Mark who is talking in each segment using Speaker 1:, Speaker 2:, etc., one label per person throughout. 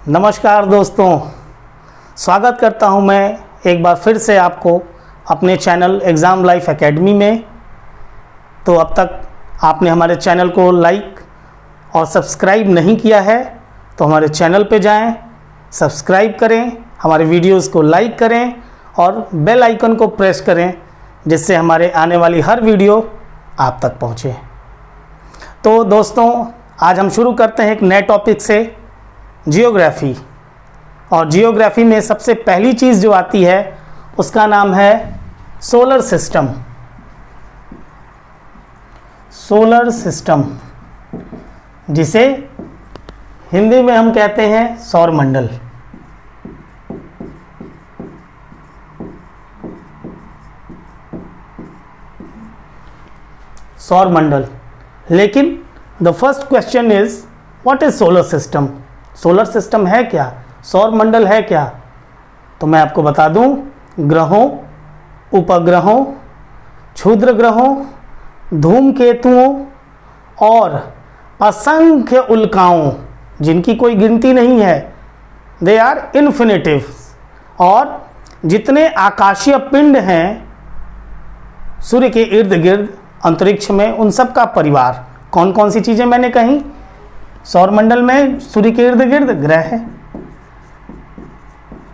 Speaker 1: नमस्कार दोस्तों, स्वागत करता हूं मैं एक बार फिर से आपको अपने चैनल एग्ज़ाम लाइफ एकेडमी में। तो अब तक आपने हमारे चैनल को लाइक और सब्सक्राइब नहीं किया है तो हमारे चैनल पे जाएं, सब्सक्राइब करें, हमारे वीडियोस को लाइक करें और बेल आइकन को प्रेस करें, जिससे हमारे आने वाली हर वीडियो आप तक पहुंचे। तो दोस्तों, आज हम शुरू करते हैं एक नए टॉपिक से, जियोग्राफी। और जियोग्राफी में सबसे पहली चीज़ जो आती है उसका नाम है सोलर सिस्टम। सोलर सिस्टम, जिसे हिंदी में हम कहते हैं सौर मंडल। सौर मंडल। लेकिन the first question is what is solar system. Solar system है क्या, सौर मंडल है क्या? तो मैं आपको बता दूं, ग्रहों, उपग्रहों, क्षुद्र ग्रहों, धूमकेतुओं और असंख्य उल्काओं, जिनकी कोई गिनती नहीं है, दे आर इन्फिनिटिव। और जितने आकाशीय पिंड हैं सूर्य के इर्द गिर्द अंतरिक्ष में, उन सब का परिवार। कौन कौन सी चीज़ें मैंने कहीं? सौर मंडल में सूर्य के इर्द गिर्द ग्रह,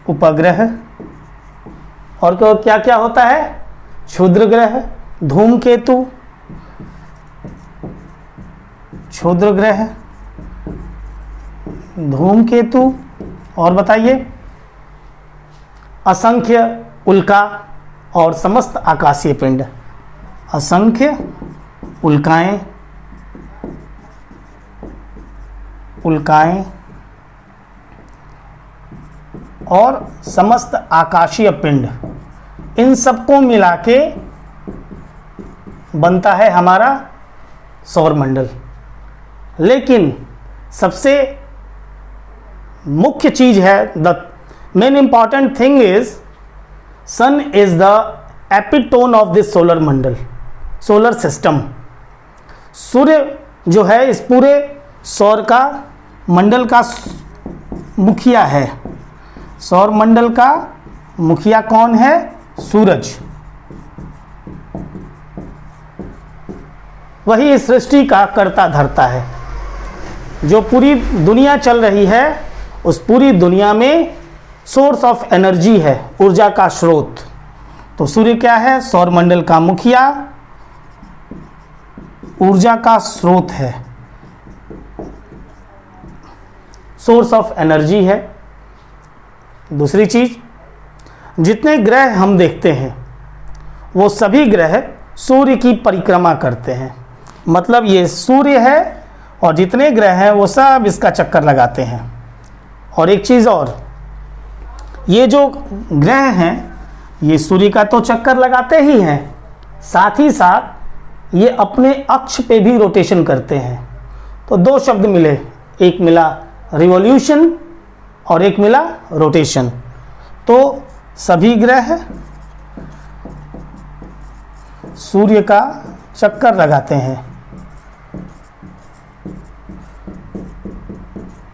Speaker 1: उपग्रह, और क्या क्या होता है? क्षुद्र ग्रह, धूमकेतु, क्षुद्र ग्रह, धूमकेतु, और बताइए, असंख्य उल्का और समस्त आकाशीय पिंड। असंख्य उल्काएं, और समस्त आकाशीय पिंड, इन सबको मिला के बनता है हमारा सौर मंडल। लेकिन सबसे मुख्य चीज है, the main important thing is sun is the epitome of this solar मंडल, सोलर सिस्टम। सूर्य जो है इस पूरे सौर का मंडल का मुखिया है। सौर मंडल का मुखिया कौन है? सूरज। वही इस सृष्टि का कर्ता धर्ता है। जो पूरी दुनिया चल रही है, उस पूरी दुनिया में सोर्स ऑफ एनर्जी है, ऊर्जा का स्रोत। तो सूर्य क्या है? सौर मंडल का मुखिया, ऊर्जा का स्रोत है, सोर्स ऑफ एनर्जी है। दूसरी चीज, जितने ग्रह हम देखते हैं वो सभी ग्रह सूर्य की परिक्रमा करते हैं। मतलब ये सूर्य है और जितने ग्रह हैं वो सब इसका चक्कर लगाते हैं। और एक चीज़ और, ये जो ग्रह हैं ये सूर्य का तो चक्कर लगाते ही हैं, साथ ही साथ ये अपने अक्ष पे भी रोटेशन करते हैं। तो दो शब्द मिले, एक मिला रिवॉल्यूशन और एक मिला रोटेशन। तो सभी ग्रह सूर्य का चक्कर लगाते हैं।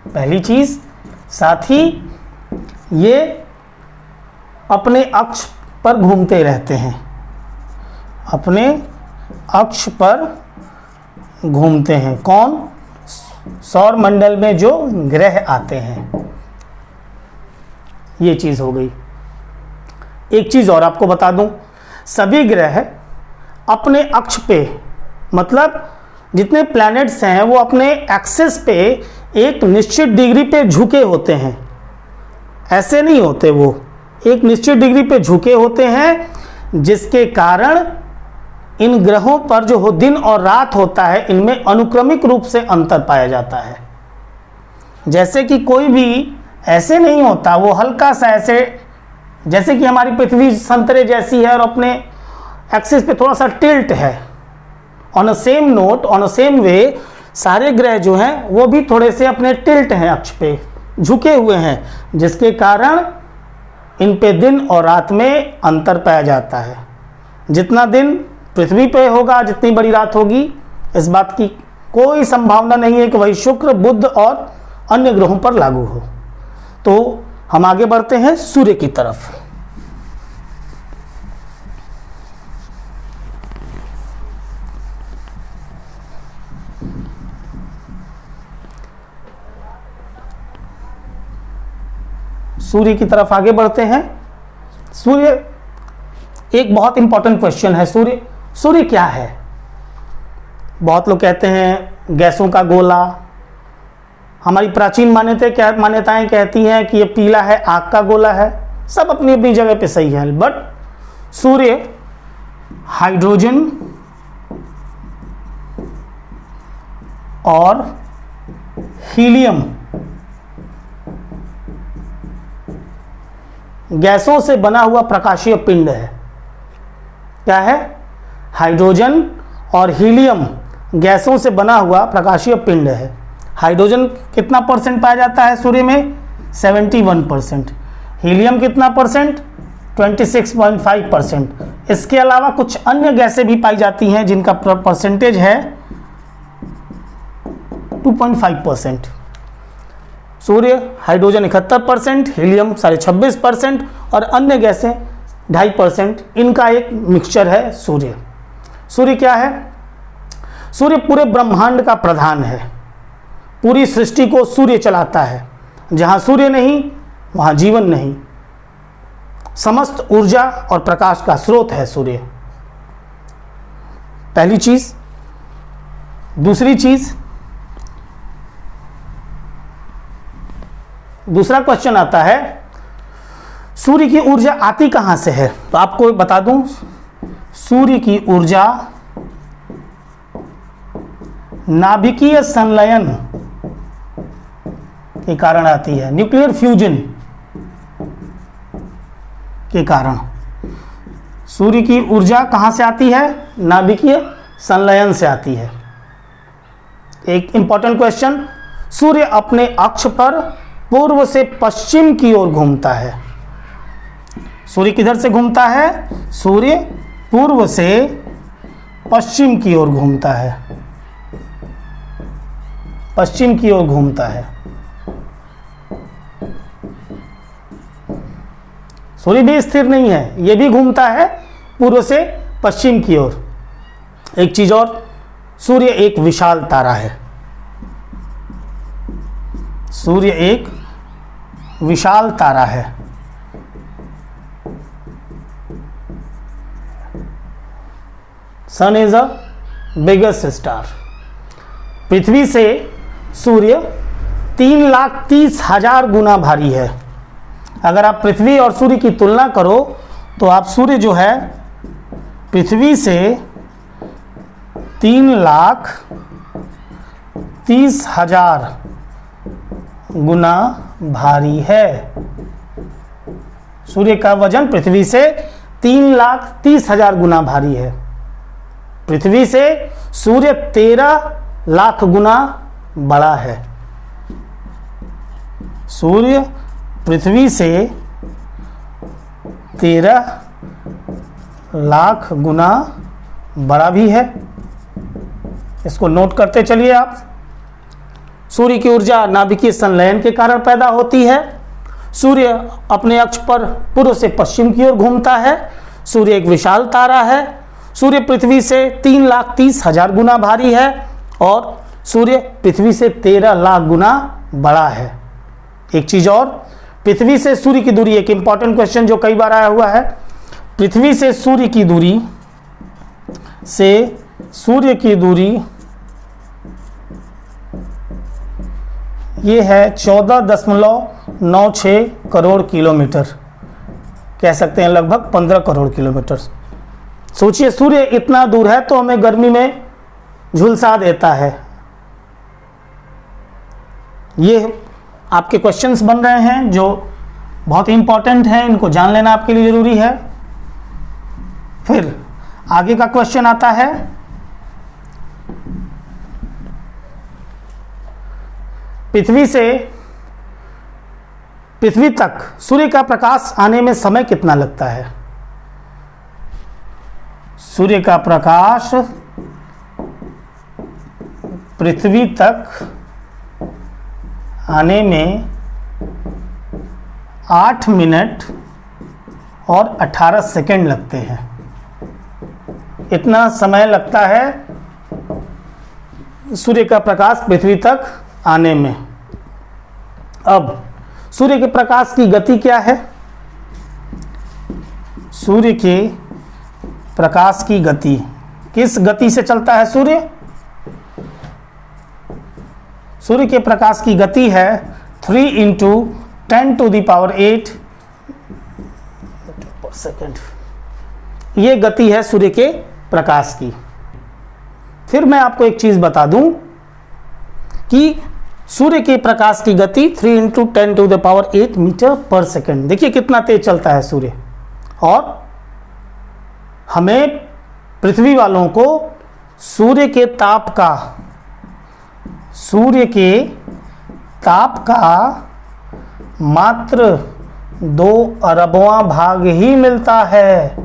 Speaker 1: पहली चीज, साथ ही ये अपने अक्ष पर घूमते रहते हैं, अपने अक्ष पर घूमते हैं। कौन? सौर मंडल में जो ग्रह आते हैं। ये चीज हो गई। एक चीज और आपको बता दूं, सभी ग्रह अपने अक्ष पे, मतलब जितने प्लैनेट्स हैं वो अपने एक्सिस पे एक निश्चित डिग्री पे झुके होते हैं। ऐसे नहीं होते, वो एक निश्चित डिग्री पे झुके होते हैं, जिसके कारण इन ग्रहों पर जो दिन और रात होता है, इनमें अनुक्रमिक रूप से अंतर पाया जाता है। जैसे कि कोई भी ऐसे नहीं होता, वो हल्का सा ऐसे, जैसे कि हमारी पृथ्वी संतरे जैसी है और अपने एक्सिस पे थोड़ा सा टिल्ट है। On a same note, on a same way, सारे ग्रह जो हैं वो भी थोड़े से अपने टिल्ट हैं, अक्ष पे झुके हुए हैं, जिसके कारण इन पे दिन और रात में अंतर पाया जाता है। जितना दिन पृथ्वी पे होगा, जितनी बड़ी रात होगी, इस बात की कोई संभावना नहीं है कि वही शुक्र, बुध और अन्य ग्रहों पर लागू हो। तो हम आगे बढ़ते हैं सूर्य की तरफ। सूर्य की तरफ आगे बढ़ते हैं। सूर्य एक बहुत इंपॉर्टेंट क्वेश्चन है। सूर्य क्या है? बहुत लोग कहते हैं गैसों का गोला। हमारी प्राचीन मान्यताएं कहती हैं कि ये पीला है, आग का गोला है। सब अपनी अपनी जगह पे सही है, बट सूर्य हाइड्रोजन और हीलियम गैसों से बना हुआ प्रकाशीय पिंड है। क्या है? हाइड्रोजन और हीलियम गैसों से बना हुआ प्रकाशीय पिंड है। हाइड्रोजन कितना परसेंट पाया जाता है सूर्य में? 71%। हीलियम कितना परसेंट? 26.5%। इसके अलावा कुछ अन्य गैसें भी पाई जाती हैं जिनका परसेंटेज है 2.5%। सूर्य हाइड्रोजन 71%, हीलियम 26.5% और अन्य गैसें 2.5%। इनका एक मिक्सचर है सूर्य। सूर्य क्या है? सूर्य पूरे ब्रह्मांड का प्रधान है। पूरी सृष्टि को सूर्य चलाता है। जहां सूर्य नहीं वहां जीवन नहीं। समस्त ऊर्जा और प्रकाश का स्रोत है सूर्य। पहली चीज। दूसरी चीज, दूसरा क्वेश्चन आता है सूर्य की ऊर्जा आती कहां से है? तो आपको बता दूं, सूर्य की ऊर्जा नाभिकीय संलयन के कारण आती है, न्यूक्लियर फ्यूजन के कारण। सूर्य की ऊर्जा कहां से आती है? नाभिकीय संलयन से आती है। एक इंपॉर्टेंट क्वेश्चन, सूर्य अपने अक्ष पर पूर्व से पश्चिम की ओर घूमता है। सूर्य किधर से घूमता है? सूर्य पूर्व से पश्चिम की ओर घूमता है। पश्चिम की ओर घूमता है। सूर्य भी स्थिर नहीं है, यह भी घूमता है पूर्व से पश्चिम की ओर। एक चीज और, सूर्य एक विशाल तारा है। सूर्य एक विशाल तारा है। सन इज अ बिगेस्ट स्टार। पृथ्वी से सूर्य 3,30,000 गुना भारी है। अगर आप पृथ्वी और सूर्य की तुलना करो तो आप सूर्य जो है पृथ्वी से 3,30,000 गुना भारी है। सूर्य का वजन पृथ्वी से 3,30,000 गुना भारी है। पृथ्वी से सूर्य 13 लाख गुना बड़ा है। सूर्य पृथ्वी से 13 लाख गुना बड़ा भी है। इसको नोट करते चलिए आप। सूर्य की ऊर्जा नाभिकीय संलयन के कारण पैदा होती है। सूर्य अपने अक्ष पर पूर्व से पश्चिम की ओर घूमता है। सूर्य एक विशाल तारा है। सूर्य पृथ्वी से 3,30,000 गुना भारी है और सूर्य पृथ्वी से 13 लाख गुना बड़ा है। एक चीज और, पृथ्वी से सूर्य की दूरी, एक इंपॉर्टेंट क्वेश्चन जो कई बार आया हुआ है। पृथ्वी से सूर्य की दूरी ये है 14.96 करोड़ किलोमीटर, कह सकते हैं लगभग 15 करोड़ किलोमीटर। सोचिए सूर्य इतना दूर है तो हमें गर्मी में झुलसा देता है। ये आपके क्वेश्चंस बन रहे हैं जो बहुत इंपॉर्टेंट हैं, इनको जान लेना आपके लिए जरूरी है। फिर आगे का क्वेश्चन आता है, पृथ्वी तक सूर्य का प्रकाश आने में समय कितना लगता है? सूर्य का प्रकाश पृथ्वी तक आने में 8 मिनट और 18 सेकंड लगते हैं। इतना समय लगता है सूर्य का प्रकाश पृथ्वी तक आने में। अब सूर्य के प्रकाश की गति क्या है? सूर्य के प्रकाश की गति, किस गति से चलता है सूर्य? सूर्य के प्रकाश की गति है 3 × 10⁸ पर सेकेंड। ये गति है सूर्य के प्रकाश की। फिर मैं आपको एक चीज बता दूं कि सूर्य के प्रकाश की गति 3 × 10⁸ मीटर पर सेकेंड। देखिए कितना तेज चलता है सूर्य। और हमें पृथ्वी वालों को सूर्य के ताप का मात्र 2 अरबवां भाग ही मिलता है।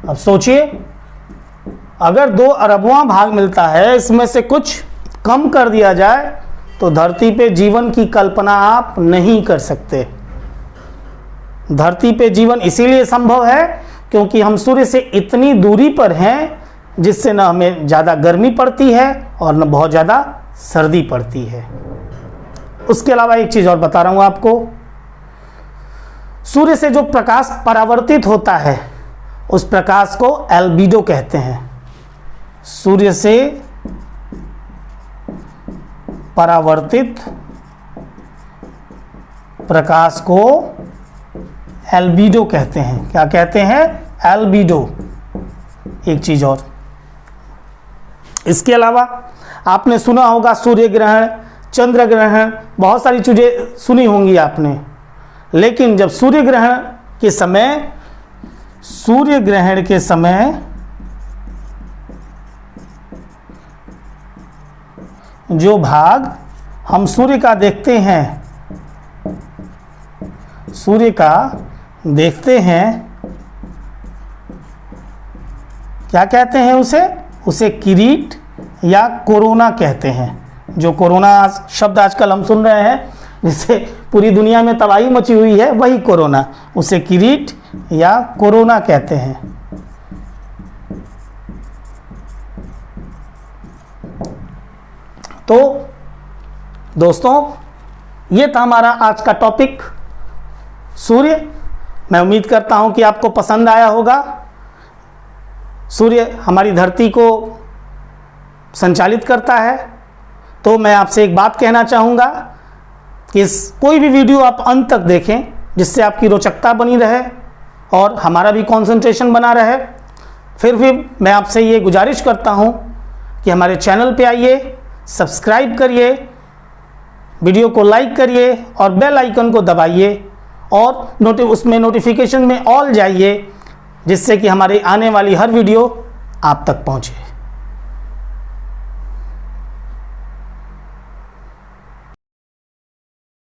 Speaker 1: अब सोचिए, अगर 2 अरबवां भाग मिलता है, इसमें से कुछ कम कर दिया जाए तो धरती पे जीवन की कल्पना आप नहीं कर सकते। धरती पे जीवन इसीलिए संभव है क्योंकि हम सूर्य से इतनी दूरी पर हैं जिससे न हमें ज़्यादा गर्मी पड़ती है और न बहुत ज़्यादा सर्दी पड़ती है। उसके अलावा एक चीज़ और बता रहा हूँ आपको, सूर्य से जो प्रकाश परावर्तित होता है उस प्रकाश को एल्बिडो कहते हैं। सूर्य से परावर्तित प्रकाश को एल्बिडो कहते हैं। क्या कहते हैं? एल्बिडो। एक चीज और, इसके अलावा आपने सुना होगा सूर्य ग्रहण, चंद्र ग्रहण, बहुत सारी चीजें सुनी होंगी आपने। लेकिन जब सूर्य ग्रहण के समय जो भाग हम सूर्य का देखते हैं, क्या कहते हैं उसे किरीट या कोरोना कहते हैं। जो कोरोना शब्द आजकल हम सुन रहे हैं, जिससे पूरी दुनिया में तबाही मची हुई है, वही कोरोना, उसे किरीट या कोरोना कहते हैं। तो दोस्तों, ये था हमारा आज का टॉपिक सूर्य। मैं उम्मीद करता हूं कि आपको पसंद आया होगा। सूर्य हमारी धरती को संचालित करता है। तो मैं आपसे एक बात कहना चाहूँगा कि कोई भी वीडियो आप अंत तक देखें, जिससे आपकी रोचकता बनी रहे और हमारा भी कंसंट्रेशन बना रहे। फिर भी मैं आपसे ये गुजारिश करता हूँ कि हमारे चैनल पे आइए, सब्सक्राइब करिए, वीडियो को लाइक करिए और बेल आइकन को दबाइए और उसमें नोटिफिकेशन में ऑल जाइए, जिससे कि हमारी आने वाली हर वीडियो आप तक पहुँचे।